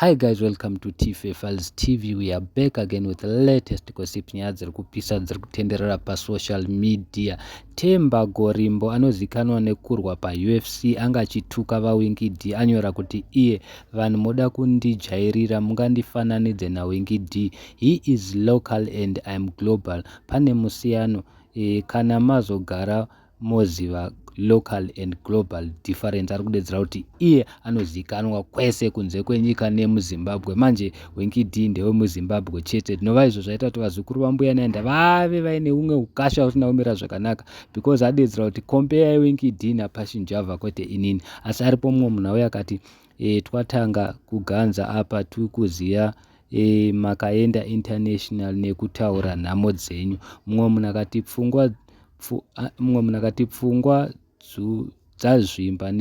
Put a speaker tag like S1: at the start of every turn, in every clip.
S1: Hi guys, welcome to TFA Files TV. We are back again with the latest gossip nyaya dziri kupisa dziri kutenderera pasocial media. Temba Gorimbo anozikanwa nekurwa paUFC anga achituka vaWinky D anyora kuti iye vanhu moda kundijairira mungandifananidze naWinky D. He is local and I'm global. Pane musiyano kana mazogara moziva local and global difference. Ari kudedzera kuti iye anozikanwa kwese kunze kwenyika nemuZimbabwe. Manje Winky D ndewe muZimbabwe chete. Dzinova izvo zvaita kuti vazukuru vambuya Nyaenda vave vaine umwe ukasha usina kumira zvakanaka because adedzera kuti compare Winky D naPassion Java kwete inini. Asi aripo mumwe munhu auya akati twatanga kuganza apa tikuziya makaenda international nekutaura nhamo dzenyu. Mumwe munhu akati pfungwa dzazvimba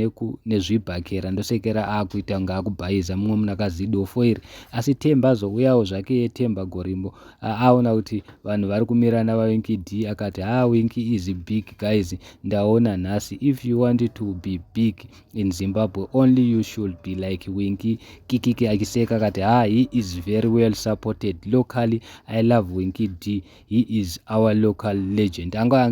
S1: nezvibhakera ndosekera akuita ngaakubhayiza. Mumwe munhu akazidofo iri asi Temba azouyawo zvake Temba Gorimbo aona kuti vanhu vari kumirana vaWinky D akati Winky is big guys, ndaona nhasi, if you want to be big in Zimbabwe only you should be like Winky kikiki akiseka akati he is very well supported locally. I love Winky D, he is our local legend. Anga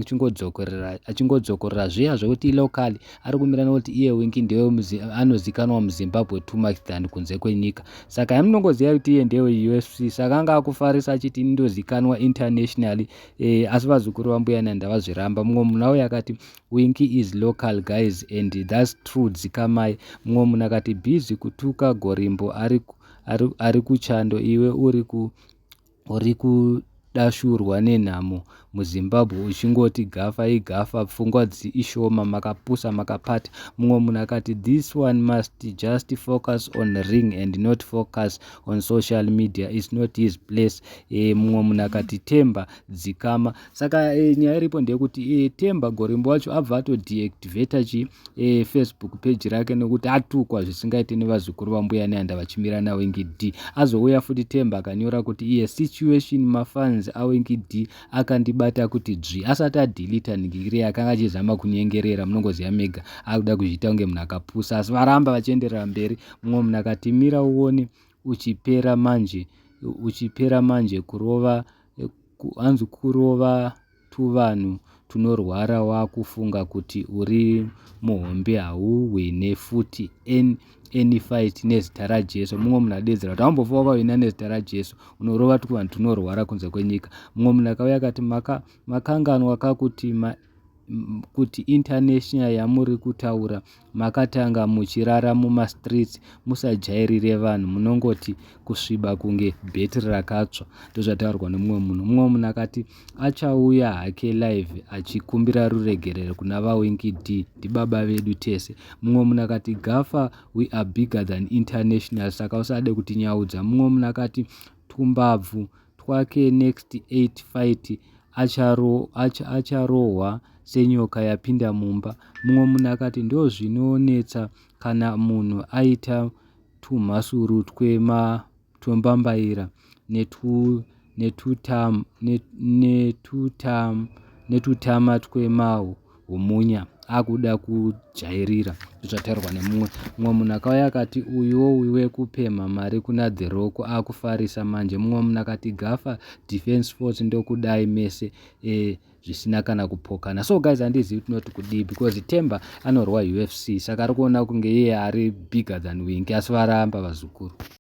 S1: achingodzokorera zviya zvokuti locally ari kumirana kuti iye Winky ndewe anozikanwa muZimbabwe too much than kunze kwenyika. Saka yamunongoziva kuti iye ndewe UFC, saka anga akufarisa achiti ndozikanwa internationally asi vazukuru vambuya Nyaenda vazviramba. Mumwe munhu auya akati Winky is local guys and that's true dzikamai. Mumwe munhu akati busy kutuka Gorimbo ari kuchando, iwe uri kudashurwa nenhamo muZimbabwe uchingoti gafa igafa, pfungwa ishoma, makapusa makapata. Mumwe munhu akati this one must just focus on ring and not focus on social media, is not his place. Mumwe munhu akati Temba dzikama. Saka nyaya iripo ndeyekuti Temba Gorimbo wacho abva atodeactivata Facebook page rake nekuti atukwa zvisingaite nevazukuru vambuya Nyaenda vachimira naWinky D. Azouya futi Temba akanyora kuti iye situation mafans aWinky D akandibata kuti dzvi asati adelita ningiri akanga achizama kunyengerera. Munongoziva mega akuda kuzviita kunge munhu akapusa asi varamba vachienderera mberi. Mumwe munhu akati mira uone uchipera manje kurova hanzi kurova tuvanhu tunorwara wakufunga kuti uri muhombe hauhwine futi any fight nezita raJesu. Mumwe munhu adedzera kuti ambofa wakahwina nezita raJesu unorova tuvanhu tunorwara kunze kwenyika. Mumwe munhu akauya akati makanganwa kakuti kuti international yamuri kutaura makatanga muchirara mumastreets musajairire vanhu munongoti kusviba kunge bhetiri rakatsva. Ndozvataurwa nemumwe munhu. Mumwe munhu akati achauya hake live achikumbira ruregerero kuna vaWinky D ndibaba vedu tese. Mumwe munhu akati gafa we are bigger than international, saka usade kutinyaudza. Mumwe munhu akati tumbabvu twake next 8 fight acharohwa senyoka yapinda mumba. Mumwe munhu akati ndo zvinonetsa kana munhu aita tumhasuru twembambaira netutama twemahumunya akuda kujairira. Zvataurwa nemumwe. Mumwe munhu akauya akati uyowi wekupemha mari kuna The Rock akufarisa manje. Mumwe munhu akati gafa defense force ndokudai mese zvisina kana kupokana. So guys, handizivi tinoti kudii because Temba anorwa UFC saka ari kuona kunge iye ari bigger than Winky asi varamba vazukuru.